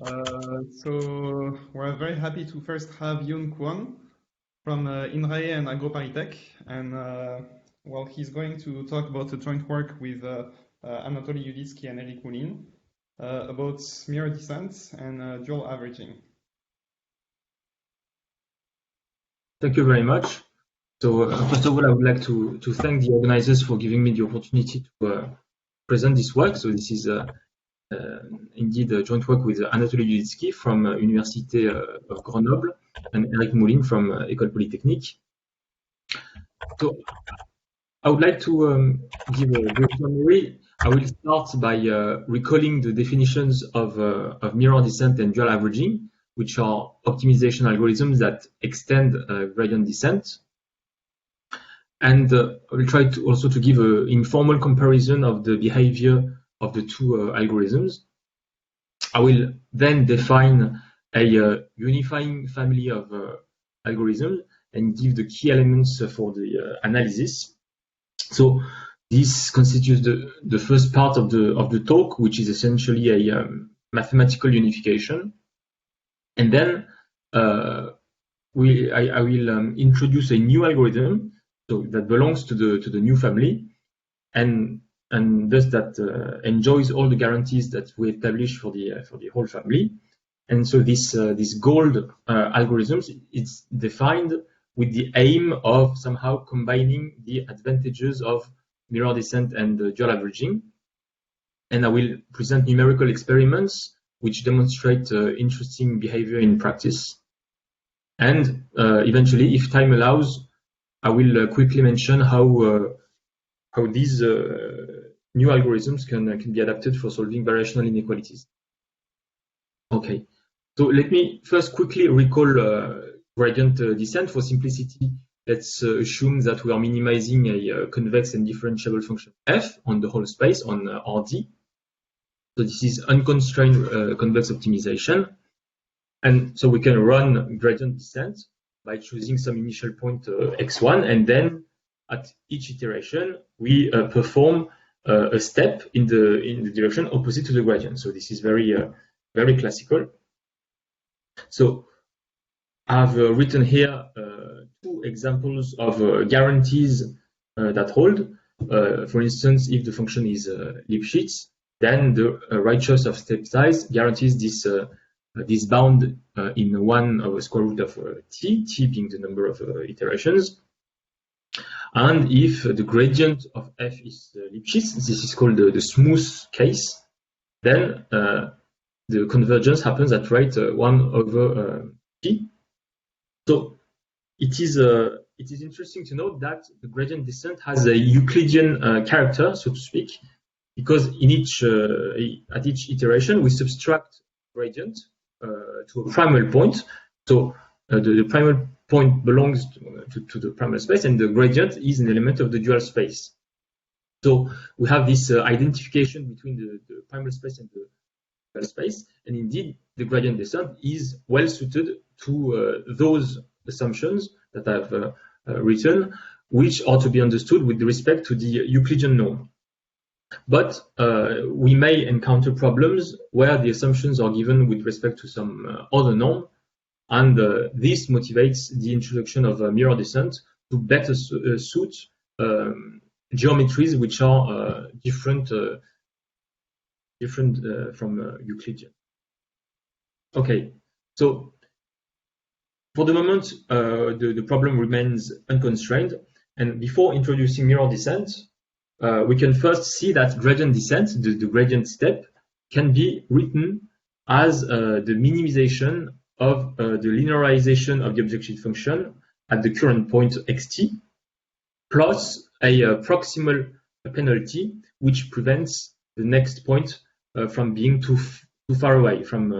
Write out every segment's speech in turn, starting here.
So we're very happy to first have Yoon Kwon from INRAE and AgroParisTech, and well, he's going to talk about the joint work with Anatoly Yuditsky and Eric Moulin about mirror descent and dual averaging. Thank you very much. So first of all, I would like to thank the organizers for giving me the opportunity to present this work. So this is indeed a joint work with Anatoly Yuditsky from Université of Grenoble and Eric Moulin from École Polytechnique. So I would like to give a brief summary. I will start by recalling the definitions of mirror descent and dual averaging, which are optimization algorithms that extend gradient descent. And I will try to also to give an informal comparison of the behavior of the two algorithms. I will then define a unifying family of algorithms and give the key elements for the analysis. So this constitutes the first part of the talk, which is essentially a mathematical unification. And then I will introduce a new algorithm so that belongs to the new family, and thus that enjoys all the guarantees that we establish for the whole family. And so this gold algorithms, it's defined with the aim of somehow combining the advantages of mirror descent and dual averaging. And I will present numerical experiments which demonstrate interesting behavior in practice. And eventually, if time allows, I will quickly mention how these new algorithms can be adapted for solving variational inequalities. Okay, so let me first quickly recall gradient descent. For simplicity, let's assume that we are minimizing a convex and differentiable function f on the whole space on Rd. So this is unconstrained convex optimization. And so we can run gradient descent by choosing some initial point x1, and then at each iteration we perform a step in the direction opposite to the gradient. So this is very classical. So I've written here two examples of guarantees that hold. For instance, if the function is Lipschitz, then the right choice of step size guarantees this bound in 1 over square root of t being the number of iterations. And if the gradient of f is Lipschitz, this is called the smooth case, then the convergence happens at rate 1 over t. So it is interesting to note that the gradient descent has a Euclidean character, so to speak, because in at each iteration we subtract gradient to a primal point. So the primal point belongs to the primal space, and the gradient is an element of the dual space. So we have this identification between the primal space and the dual space, and indeed the gradient descent is well suited to those assumptions that I've written, which are to be understood with respect to the Euclidean norm. But we may encounter problems where the assumptions are given with respect to some other norm, and this motivates the introduction of mirror descent to better suit geometries which are different from Euclidean. Okay, so for the moment, the problem remains unconstrained, and before introducing mirror descent, we can first see that gradient descent, the gradient step, can be written as the minimization of the linearization of the objective function at the current point xt, plus a proximal penalty which prevents the next point from being too far away from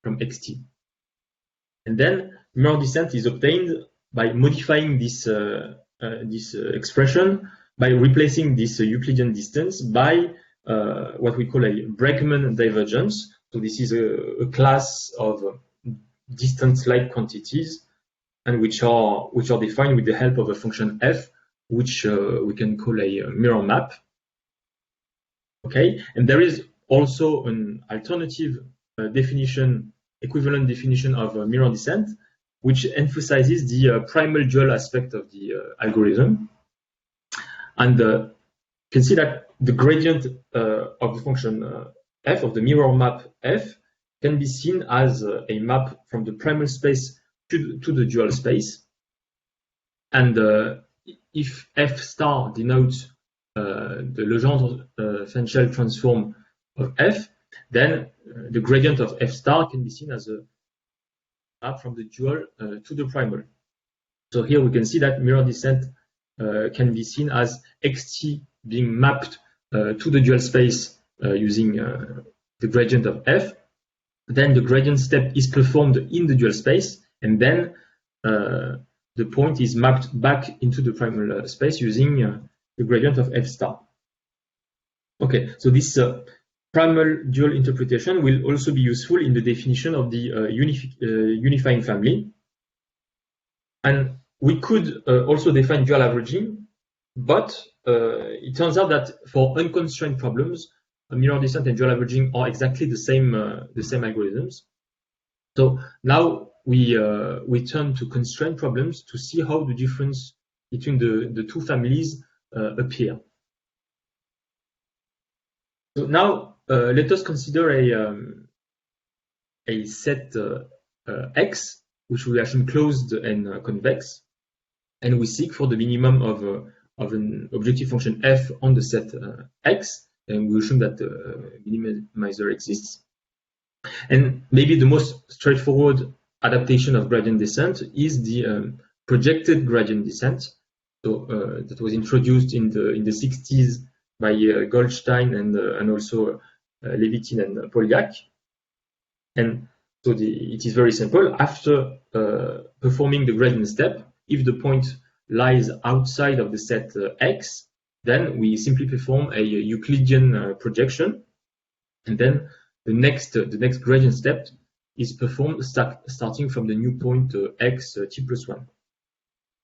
xt. And then mirror descent is obtained by modifying this expression by replacing this Euclidean distance by what we call a Bregman divergence. So this is a class of distance-like quantities, and which are defined with the help of a function f, which we can call a mirror map. Okay, and there is also an alternative equivalent definition of mirror descent, which emphasizes the primal dual aspect of the algorithm. And you can see that the gradient of the function f, of the mirror map f, can be seen as a map from the primal space to the dual space. And if f star denotes the Legendre-Fenchel transform of f, then the gradient of f star can be seen as a map from the dual to the primal. So here we can see that mirror descent can be seen as xt being mapped to the dual space using the gradient of f. Then the gradient step is performed in the dual space, and then the point is mapped back into the primal space using the gradient of f star. Okay, so this primal dual interpretation will also be useful in the definition of the unifying family. And we could also define dual averaging, but it turns out that for unconstrained problems, mirror descent and dual averaging are exactly the same algorithms. So now we turn to constrained problems to see how the difference between the two families appear. So now let us consider a set X, which we assume closed and convex, and we seek for the minimum of an objective function f on the set X, and we assume that the minimizer exists. And maybe the most straightforward adaptation of gradient descent is the projected gradient descent. So that was introduced in the 60s by Goldstein and also Levitin and Polyak. And so it is very simple. After performing the gradient step, if the point lies outside of the set X, then we simply perform a Euclidean projection, and then the next gradient step is performed starting from the new point x t plus 1.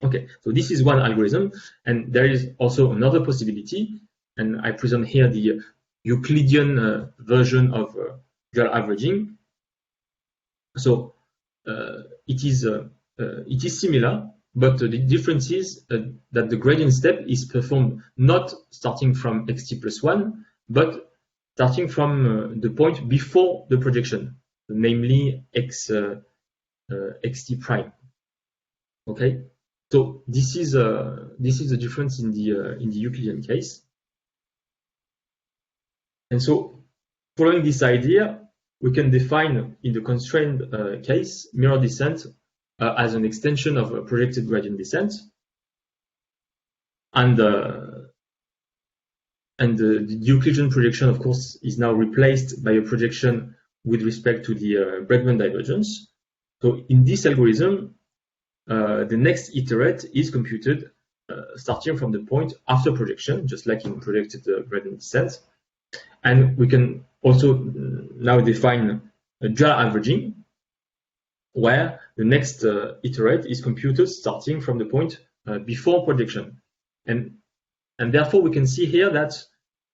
Okay, so this is one algorithm, and there is also another possibility, and I present here the Euclidean version of dual averaging. So it is similar, but the difference is that the gradient step is performed not starting from xt plus 1, but starting from the point before the projection, namely xt prime. Okay, so this is the difference in the Euclidean case. And so, following this idea, we can define in the constrained case mirror descent as an extension of a projected gradient descent, and the Euclidean projection, of course, is now replaced by a projection with respect to the Bregman divergence. So in this algorithm, the next iterate is computed starting from the point after projection, just like in projected gradient descent. And we can also now define a dual averaging, where the next iterate is computed starting from the point before projection. And therefore, we can see here that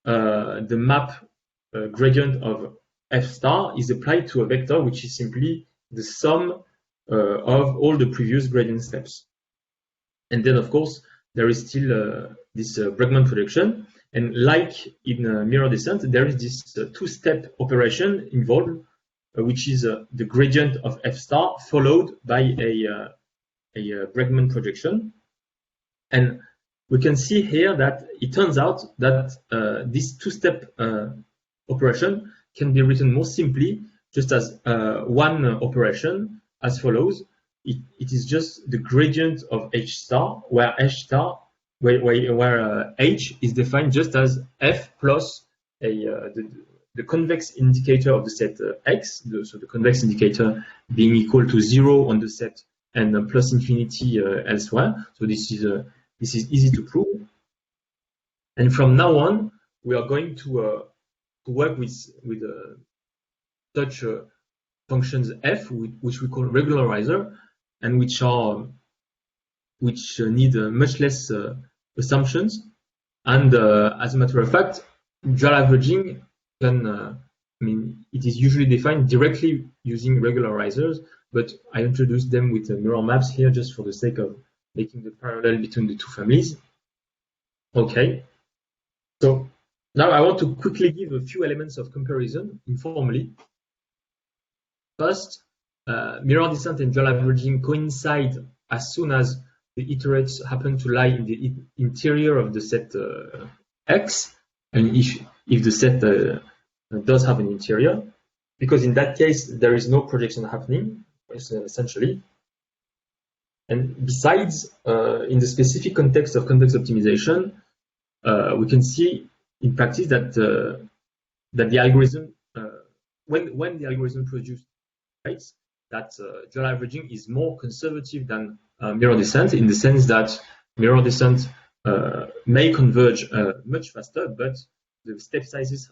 the map gradient of f star is applied to a vector which is simply the sum of all the previous gradient steps. And then, of course, there is still this Bregman projection. And like in mirror descent, there is this two-step operation involved, which is the gradient of f star followed by a Bregman projection. And we can see here that it turns out that this two-step operation can be written more simply, just as one operation as follows. It is just the gradient of h star, where h star, where h is defined just as f plus the convex indicator of the set x, so the convex indicator being equal to 0 on the set and plus infinity elsewhere. So this is easy to prove. And from now on, we are going to work with such functions f, which we call regularizer, and which need much less assumptions. And as a matter of fact, dual averaging can mean, it is usually defined directly using regularizers, but I introduced them with mirror maps here just for the sake of making the parallel between the two families. Okay, so now I want to quickly give a few elements of comparison informally. First, mirror descent and dual averaging coincide as soon as the iterates happen to lie in the interior of the set X, and if the set does have an interior, because in that case there is no projection happening, essentially. And besides, in the specific context of convex optimization, we can see in practice that the algorithm, when the algorithm produces rates, that dual averaging is more conservative than mirror descent, in the sense that mirror descent may converge much faster, but the step sizes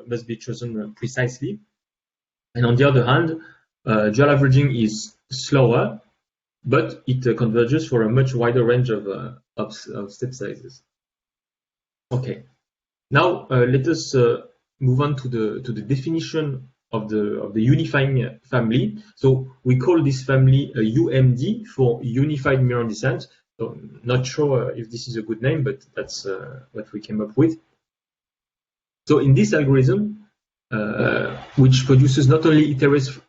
must be chosen precisely. And on the other hand, dual averaging is slower, but it converges for a much wider range of step sizes. Okay, now let us move on to the definition of the unifying family. So we call this family a UMD for unified mirror descent. So not sure if this is a good name, but that's what we came up with. So in this algorithm, which produces not only iterates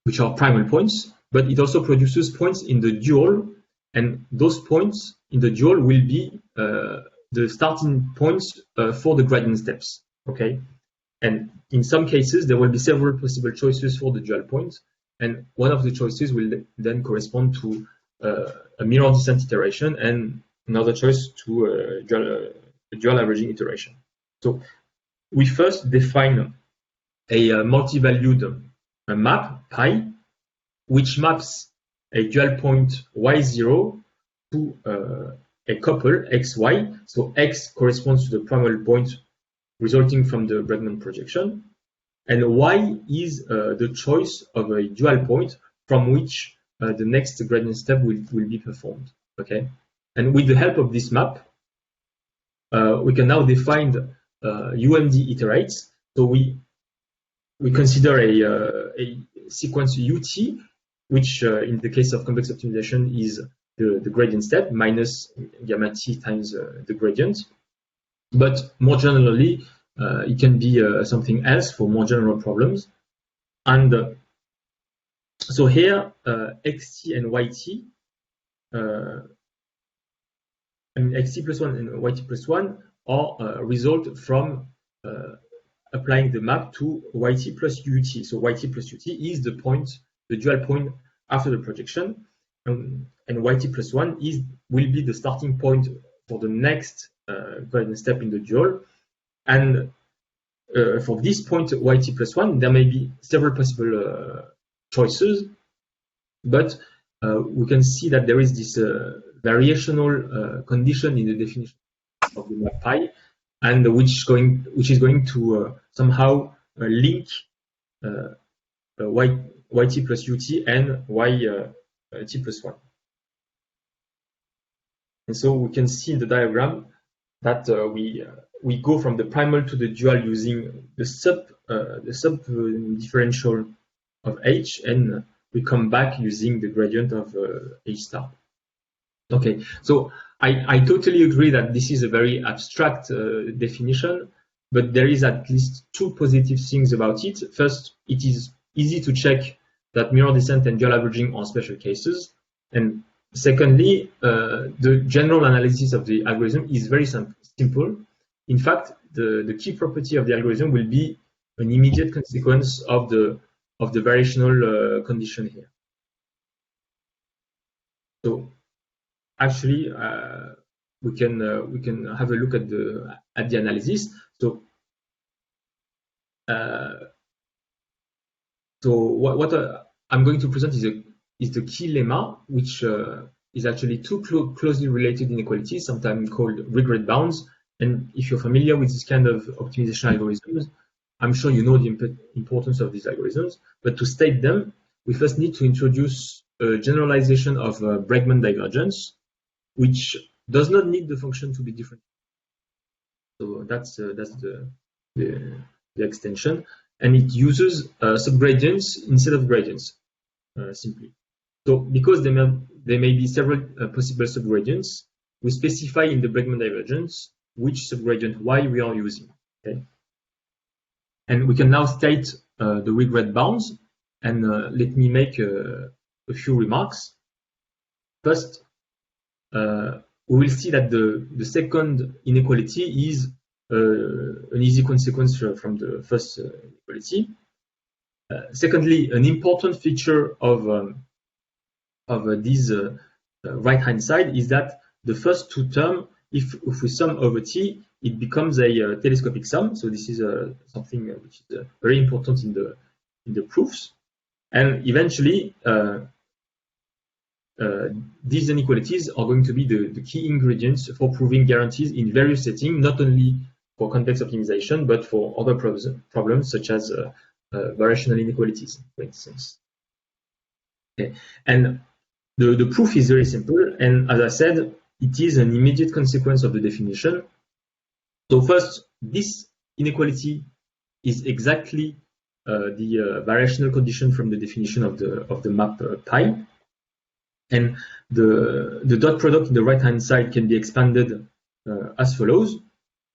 which are primal points, but it also produces points in the dual, and those points in the dual will be the starting points for the gradient steps. Okay, and in some cases there will be several possible choices for the dual points, and one of the choices will then correspond to a mirror descent iteration, and another choice to a dual averaging iteration. So we first define a multi-valued map pi, which maps a dual point y0 to a couple xy. So x corresponds to the primal point resulting from the Bregman projection, and y is the choice of a dual point from which the next gradient step will be performed. Okay, and with the help of this map, we can now define UMD iterates. So we consider a sequence UT, which in the case of convex optimization is the gradient step minus gamma t times the gradient. But more generally, it can be something else for more general problems. And so here, xt and yt, and xt plus 1 and yt plus 1 are result from applying the map to yt plus ut. So yt plus ut is the point, the dual point after the projection, and yt plus 1 will be the starting point for the next gradient step in the dual. And for this point yt plus 1, there may be several possible choices, but we can see that there is this variational condition in the definition of the map pi, and which is going to somehow link yt plus ut and yt plus 1. And so we can see in the diagram that we go from the primal to the dual using the sub differential of h, and we come back using the gradient of h star. Okay, so I totally agree that this is a very abstract definition, but there is at least two positive things about it. First, it is easy to check that mirror descent and dual averaging are special cases, and secondly, the general analysis of the algorithm is very simple. In fact, the key property of the algorithm will be an immediate consequence of the variational condition here. So actually, we can have a look at the analysis. So what I'm going to present is the key lemma, which is actually two closely related inequalities, sometimes called regret bounds. And if you're familiar with this kind of optimization algorithms, I'm sure you know the importance of these algorithms. But to state them, we first need to introduce a generalization of Bregman divergence, which does not need the function to be different. So that's the extension, and it uses subgradients instead of gradients simply. So because there may be several possible subgradients, we specify in the Bregman divergence which subgradient Y we are using. Okay, and we can now state the regret bounds. And let me make a few remarks. First, we will see that the second inequality is an easy consequence from the first inequality. Secondly, an important feature of this right-hand side is that the first two terms, if we sum over t, it becomes a telescopic sum. So this is something which is very important in the proofs. And eventually, these inequalities are going to be the key ingredients for proving guarantees in various settings, not only for convex optimization, but for other problems such as variational inequalities, for instance. Okay. And the proof is very simple, and as I said, it is an immediate consequence of the definition. So first, this inequality is exactly the variational condition from the definition of the map pi. And the dot product in the right-hand side can be expanded as follows.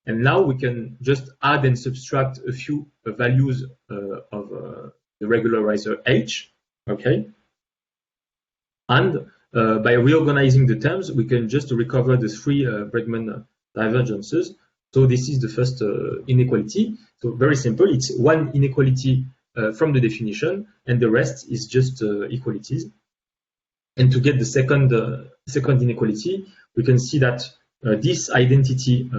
And now we can just add and subtract a few values of the regularizer H, okay? And by reorganizing the terms, we can just recover the three Bregman divergences. So this is the first inequality. So very simple, it's one inequality from the definition, and the rest is just equalities. And to get the second inequality, we can see that this identity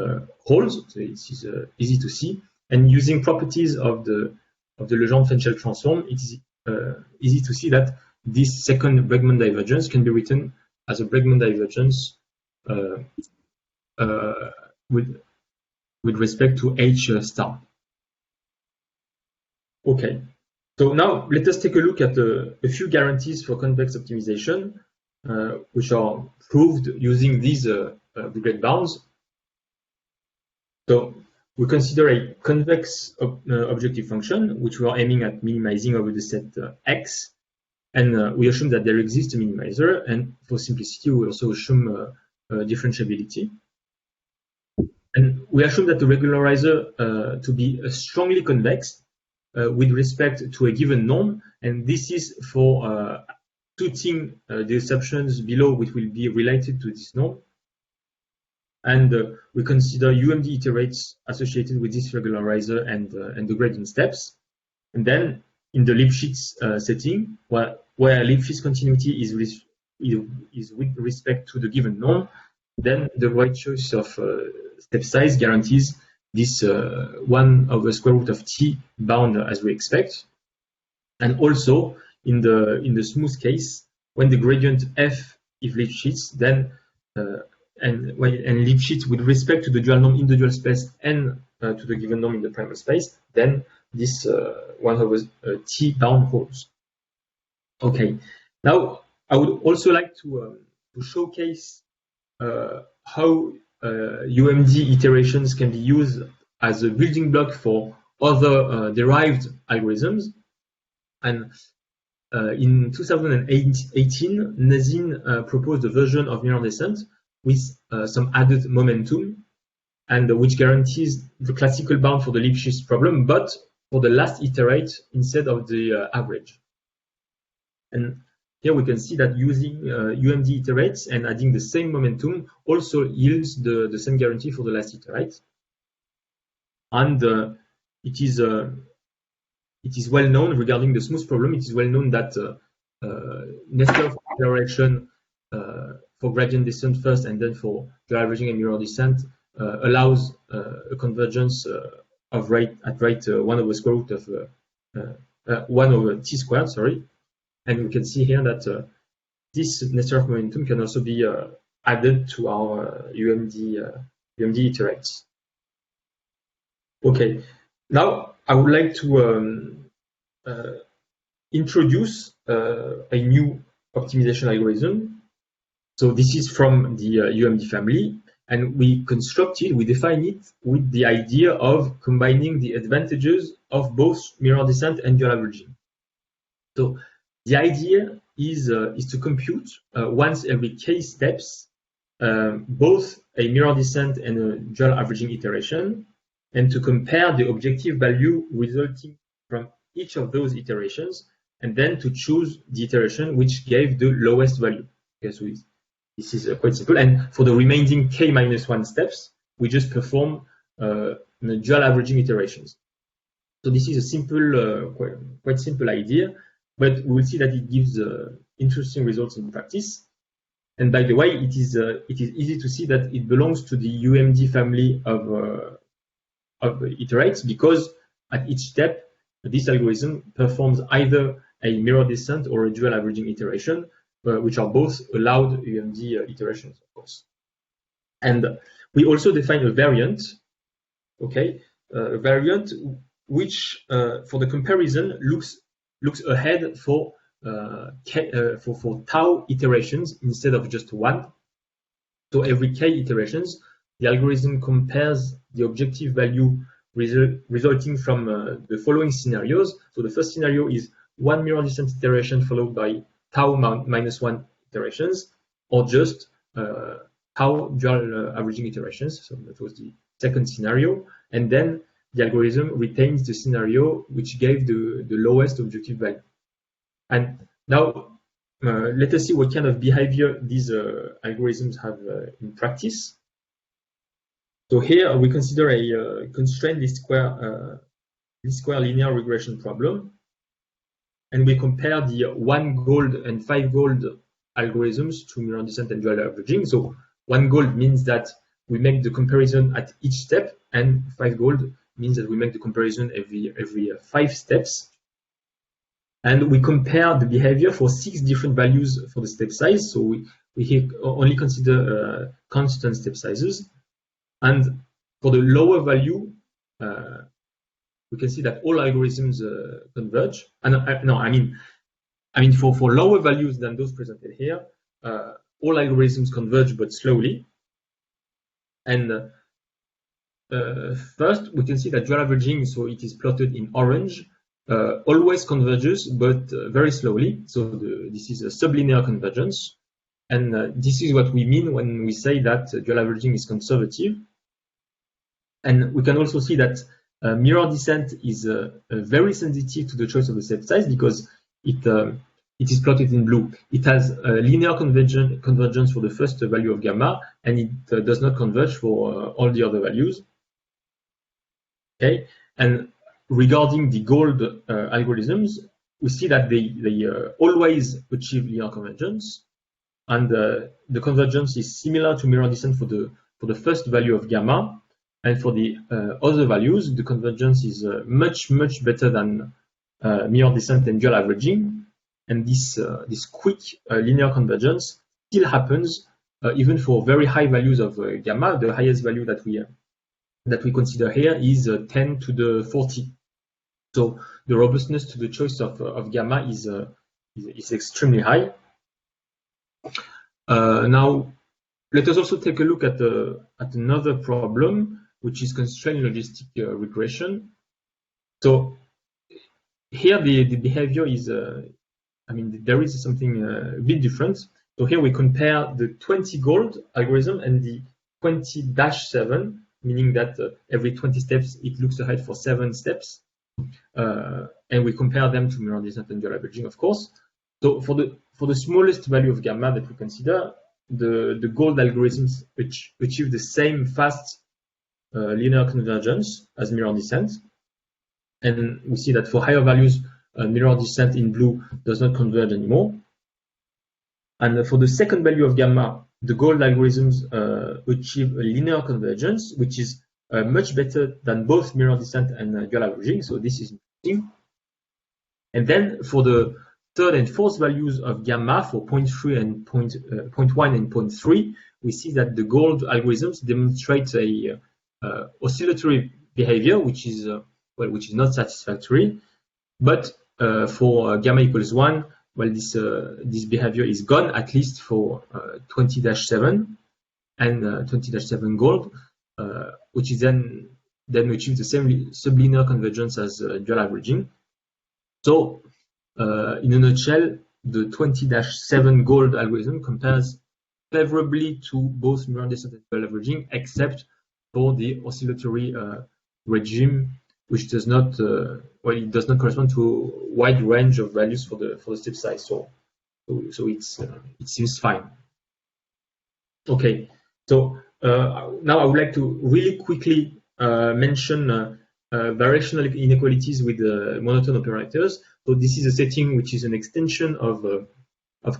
holds, so it is easy to see. And using properties of the Legendre-Fenchel transform, it is easy to see that this second Bregman divergence can be written as a Bregman divergence with respect to H star. Okay. So now let us take a look at a few guarantees for convex optimization, which are proved using these regret bounds. So we consider a convex objective function, which we are aiming at minimizing over the set X, and we assume that there exists a minimizer, and for simplicity, we also assume differentiability. And we assume that the regularizer to be strongly convex with respect to a given norm, and this is for suiting the assumptions below which will be related to this norm. And we consider UMD iterates associated with this regularizer and the gradient steps. And then in the Lipschitz setting, where Lipschitz continuity is with respect to the given norm, then the right choice of step size guarantees this 1 over square root of t bound as we expect. And also in the smooth case, when the gradient f is Lipschitz, then and Lipschitz with respect to the dual norm in the dual space and to the given norm in the primal space, then this 1 over t bound holds. Okay, now I would also like to showcase how UMD iterations can be used as a building block for other derived algorithms. And in 2018, Nazin proposed a version of mirror descent with some added momentum, and which guarantees the classical bound for the Lipschitz problem, but for the last iterate instead of the average. And here we can see that using UMD iterates and adding the same momentum also yields the same guarantee for the last iterate. And it is well known regarding the smooth problem. It is well known that Nesterov acceleration for gradient descent first and then for the averaging and mirror descent allows a convergence of rate at rate 1 over square root of 1 over t squared, sorry. And we can see here that this Nesterov momentum can also be added to our UMD iterates. Okay, now I would like to introduce a new optimization algorithm. So this is from the UMD family, and we define it with the idea of combining the advantages of both mirror descent and dual averaging. So the idea is to compute once every k steps both a mirror descent and a dual averaging iteration, and to compare the objective value resulting from each of those iterations, and then to choose the iteration which gave the lowest value. Okay, so this is quite simple. And for the remaining k-1 steps, we just perform dual averaging iterations. So this is a simple, quite simple idea, but we will see that it gives interesting results in practice. And by the way, it is easy to see that it belongs to the UMD family of iterates, because at each step, this algorithm performs either a mirror descent or a dual averaging iteration, which are both allowed UMD iterations, of course. And we also define a variant, okay, a variant which, for the comparison, looks ahead for tau iterations instead of just one. So every k iterations, the algorithm compares the objective value resulting from the following scenarios. So the first scenario is one mirror descent iteration followed by tau -1 iterations, or just tau dual averaging iterations. So that was the second scenario. And then the algorithm retains the scenario which gave the lowest objective value. And now let us see what kind of behavior these algorithms have in practice. So here we consider a constrained least square linear regression problem, and we compare the 1 gold and 5 gold algorithms to mirror descent and dual averaging. So 1 gold means that we make the comparison at each step, and 5 gold means that we make the comparison every 5 steps. And we compare the behavior for 6 different values for the step size. So we here only consider constant step sizes. And for the lower value, we can see that all algorithms converge. And I mean for lower values than those presented here, all algorithms converge, but slowly. And first, we can see that dual averaging, so it is plotted in orange, always converges, but very slowly. So this is a sublinear convergence. And this is what we mean when we say that dual averaging is conservative. And we can also see that mirror descent is very sensitive to the choice of the step size, because it is plotted in blue. It has a linear convergence for the first value of gamma, and it does not converge for all the other values. Okay, and regarding the gold algorithms, we see that they always achieve linear convergence, and the convergence is similar to mirror descent for the first value of gamma, and for the other values, the convergence is much better than mirror descent and dual averaging. And this quick linear convergence still happens even for very high values of gamma. The highest value that we consider here is 10 to the 40. So the robustness to the choice of gamma is extremely high. Now, let us also take a look at another problem, which is constrained logistic regression. So here the behavior is, there is something a bit different. So here we compare the 20 gold algorithm and the 20-7, meaning that every 20 steps it looks ahead for 7 steps. And we compare them to mirror descent and dual averaging, of course. So for the smallest value of gamma that we consider, the gold algorithms achieve the same fast linear convergence as mirror descent. And we see that for higher values, mirror descent in blue does not converge anymore. And for the second value of gamma, the gold algorithms achieve a linear convergence, which is much better than both mirror descent and dual averaging. So this is interesting. And then for the third and fourth values of gamma, for 0.3 and 0.1 and 0.3, we see that the gold algorithms demonstrate a oscillatory behavior, which is not satisfactory. But for gamma equals 1, well, this behavior is gone, at least for 20-7. and 20-7 gold, which is then achieve the same sublinear convergence as dual averaging. So, in a nutshell, the 20-7 gold algorithm compares favorably to both mirror descent and dual averaging, except for the oscillatory regime, which does not it does not correspond to a wide range of values for the step size. So it seems fine. Okay, so now I would like to really quickly mention variational inequalities with monotone operators. So this is a setting which is an extension of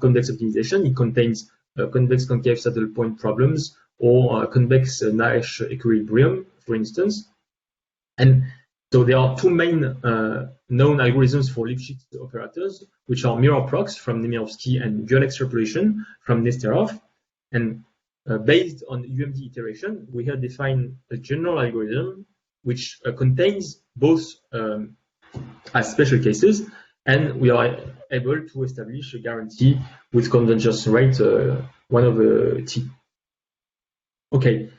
convex optimization. It contains convex concave saddle point problems or convex Nash equilibrium, for instance. And so there are two main known algorithms for Lipschitz operators, which are mirror-prox from Nemirovsky and dual extrapolation from Nesterov. And based on UMD iteration, we have defined a general algorithm which contains both as special cases, and we are able to establish a guarantee with convergence rate 1/t. Okay,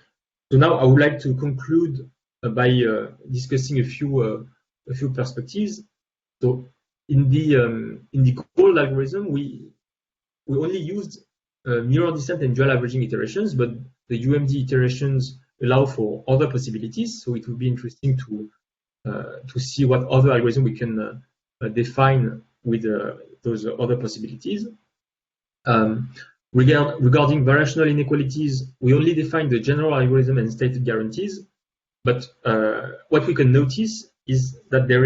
so now I would like to conclude by discussing a few perspectives. So in the gold algorithm, we only used mirror descent and dual averaging iterations, but the UMD iterations allow for other possibilities. So it would be interesting to see what other algorithm we can define with those other possibilities. Regarding variational inequalities, we only define the general algorithm and stated guarantees. But what we can notice is that there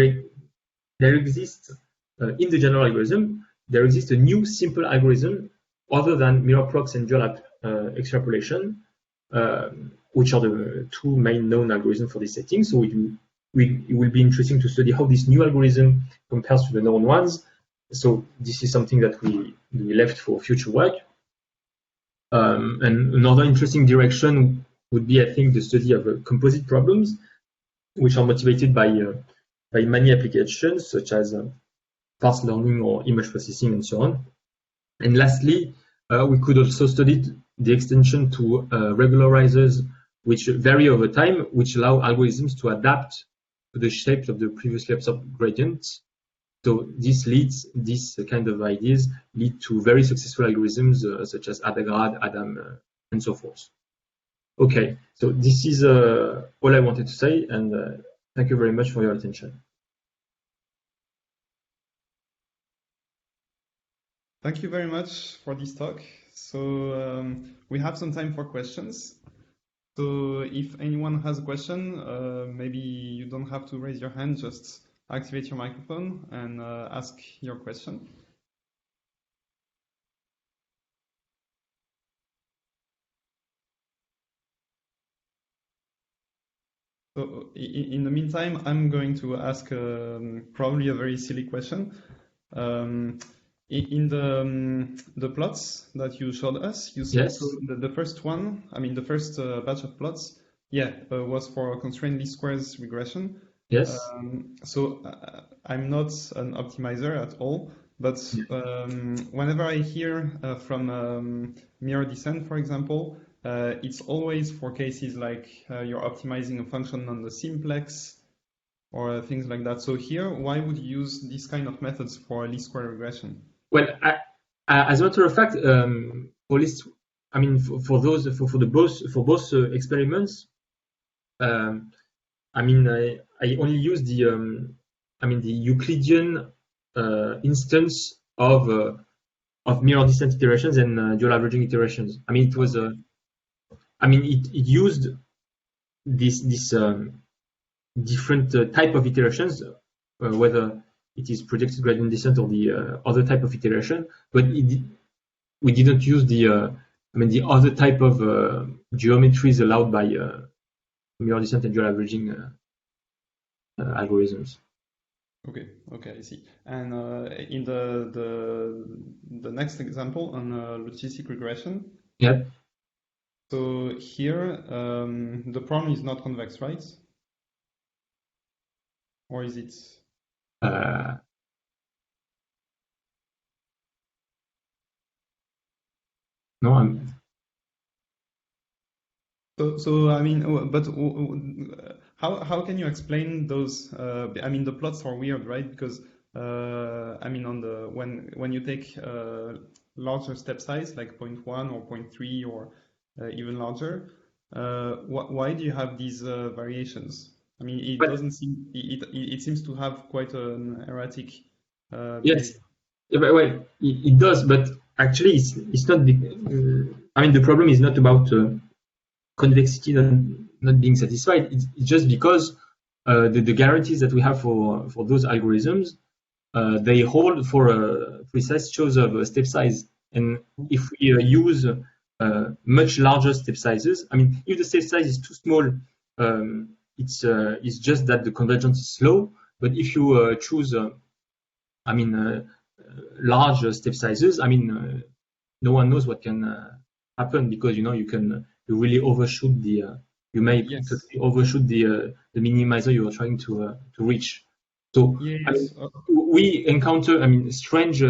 exists in the general algorithm, there exists a new simple algorithm other than mirror-prox and dual extrapolation, which are the two main known algorithms for this setting. So it will be interesting to study how this new algorithm compares to the known ones. So this is something that we left for future work. And another interesting direction would be, I think, the study of composite problems, which are motivated by many applications, such as parse learning or image processing and so on. And lastly, we could also study the extension to regularizers, which vary over time, which allow algorithms to adapt to the shapes of the previously observed gradients. So these kind of ideas lead to very successful algorithms such as Adagrad, Adam, and so forth. Okay, so this is all I wanted to say, and thank you very much for your attention. Thank you very much for this talk. So we have some time for questions. So if anyone has a question, maybe you don't have to raise your hand, just activate your microphone and ask your question. So in the meantime, I'm going to ask probably a very silly question. In the plots that you showed us, you said, yes. So the first one, I mean the first batch of plots, was for constrained least squares regression. Yes. So I'm not an optimizer at all, but whenever I hear from mirror descent, for example, it's always for cases like you're optimizing a function on the simplex or things like that. So here, why would you use these kind of methods for least square regression? Well, as a matter of fact, for least, I mean, for both experiments, I mean, I only use the Euclidean instance of mirror descent iterations and dual averaging iterations. I mean, it was it used this different type of iterations, whether it is projected gradient descent or the other type of iteration, but we didn't use the other type of geometries allowed by mirror descent and dual averaging algorithms. Okay, I see. And in the next example on logistic regression. Yep. So here the problem is not convex, right? Or is it? No, So I mean, but how can you explain those? I mean, the plots are weird, right? Because I mean, on the when you take larger step size like 0.1 or 0.3 or even larger, why do you have these variations? I mean, it But doesn't seem it seems to have quite an erratic yes, behavior. yeah, but, well, it does, but actually, it's not. I mean, the problem is not about convexity not being satisfied. It's just because the guarantees that we have for those algorithms, they hold for a precise choice of a step size. And if we use much larger step sizes, I mean, if the step size is too small, it's just that the convergence is slow. But if you choose, I mean, large step sizes, I mean, no one knows what can happen, because you really overshoot you may Yes. totally overshoot the minimizer you are trying to reach. So I mean, Yes. we encounter, I mean, strange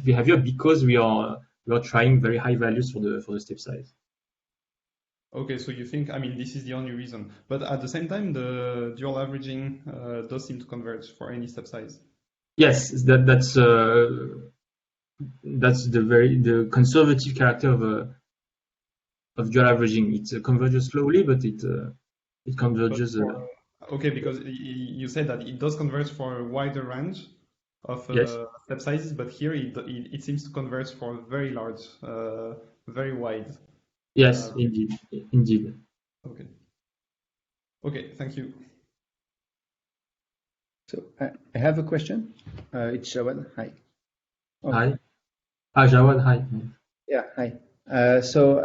behavior because we are trying very high values for the step size. Okay, so you think, I mean, this is the only reason. But at the same time, the dual averaging does seem to converge for any step size. Yes, that's the conservative character of dual averaging. It converges slowly, but it But converges. okay, because you said that it does converge for a wider range of Yes, step sizes, but here it seems to converge for very large, very wide. yes, indeed. Okay. Okay, thank you. So I have a question. It's Jawad. Hi. Oh, Hi. Jawad, hi. yeah, hi. So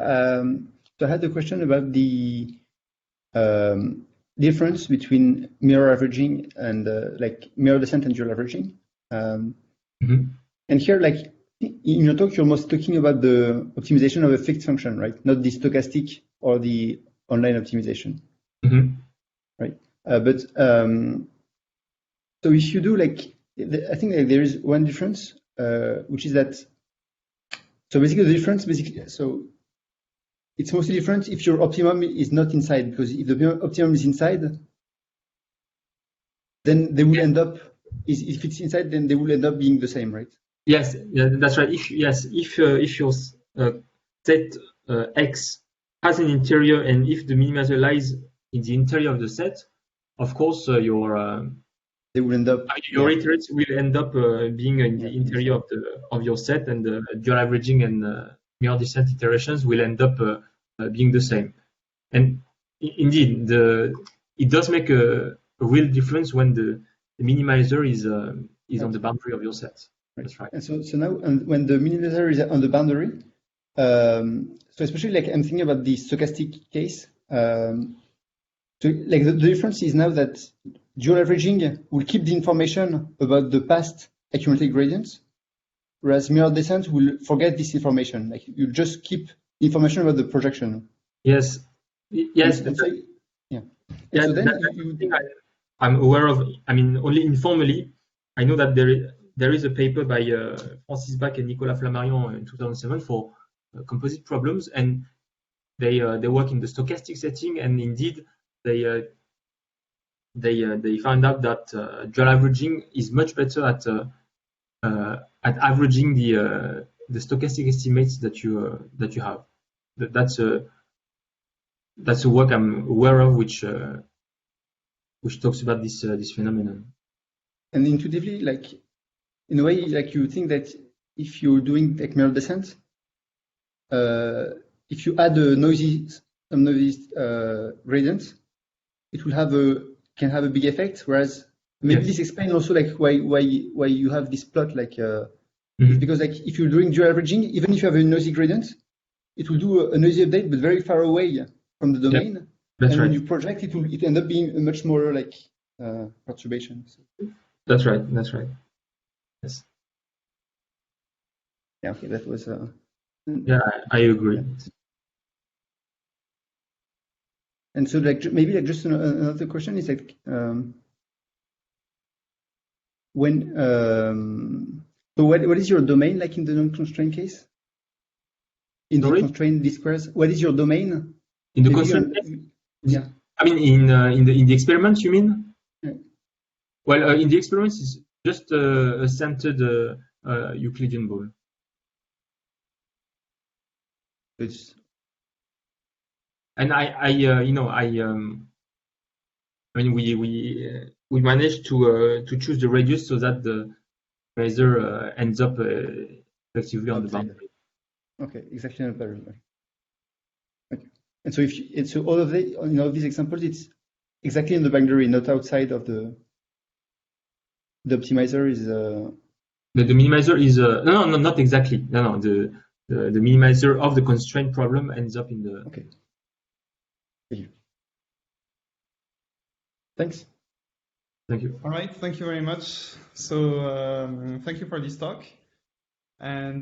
I had a question about the difference between mirror averaging and like mirror descent and dual averaging. And here, like in your talk, you're most talking about the optimization of a fixed function, right? Not the stochastic or the online optimization, right? But so if you do like, I think that there is one difference, which is that. So basically, the difference, so it's mostly different if your optimum is not inside, because if the optimum is inside, then they will end up. If it's inside, then they will end up being the same, right? Yes, yeah, that's right. If your set X has an interior, and if the minimizer lies in the interior of the set, of course they will end up. Your iterates will end up being in the interior of your set, and the dual averaging and mirror descent iterations will end up being the same. And indeed, it does make a real difference when the minimizer is on the boundary of your set. Right. That's right. And so now, when the minimizer is on the boundary, so especially like I'm thinking about the stochastic case. So like the difference is now that dual averaging will keep the information about the past accumulated gradients, whereas mirror descent will forget this information. Like you just keep information about the projection. Yes. And so, yeah. And so then I'm aware of. I mean, only informally, I know that there is a paper by Francis Bach and Nicolas Flammarion in 2007 for composite problems, and they work in the stochastic setting, and indeed they found out that dual averaging is much better at averaging the stochastic estimates that you have. That's a work I'm aware of, which talks about this phenomenon. And intuitively, like in a way, like you think that if you're doing like mirror descent, if you add some noisy gradient, it will can have a big effect. Whereas maybe this explains also like why you have this plot, like because like if you're doing dual averaging, even if you have a noisy gradient, it will do a noisy update, but very far away from the domain. Yep. That's and right. When you project, it end up being a much more like perturbation. That's right. Yes. Yeah. Okay. That was. Yeah, I agree. Yeah. And so, like, maybe like just another question is like, when so what is your domain like in the non-constrained case? In the constrained D-squares, what is your domain In the constraint test? Yeah. I mean, in the experiment, you mean? Yeah. Well, in the experiment, it's just a centered Euclidean ball. And I mean, we managed to choose the radius so that the laser ends up effectively on the boundary. Okay, exactly on the boundary. Okay. And so so all of these examples, it's exactly in the boundary, not outside of the optimizer is. The minimizer is no, not exactly. No, the minimizer of the constraint problem ends up in the. Okay. Thank you. Thanks. Thank you. All right, thank you very much. So thank you for this talk. And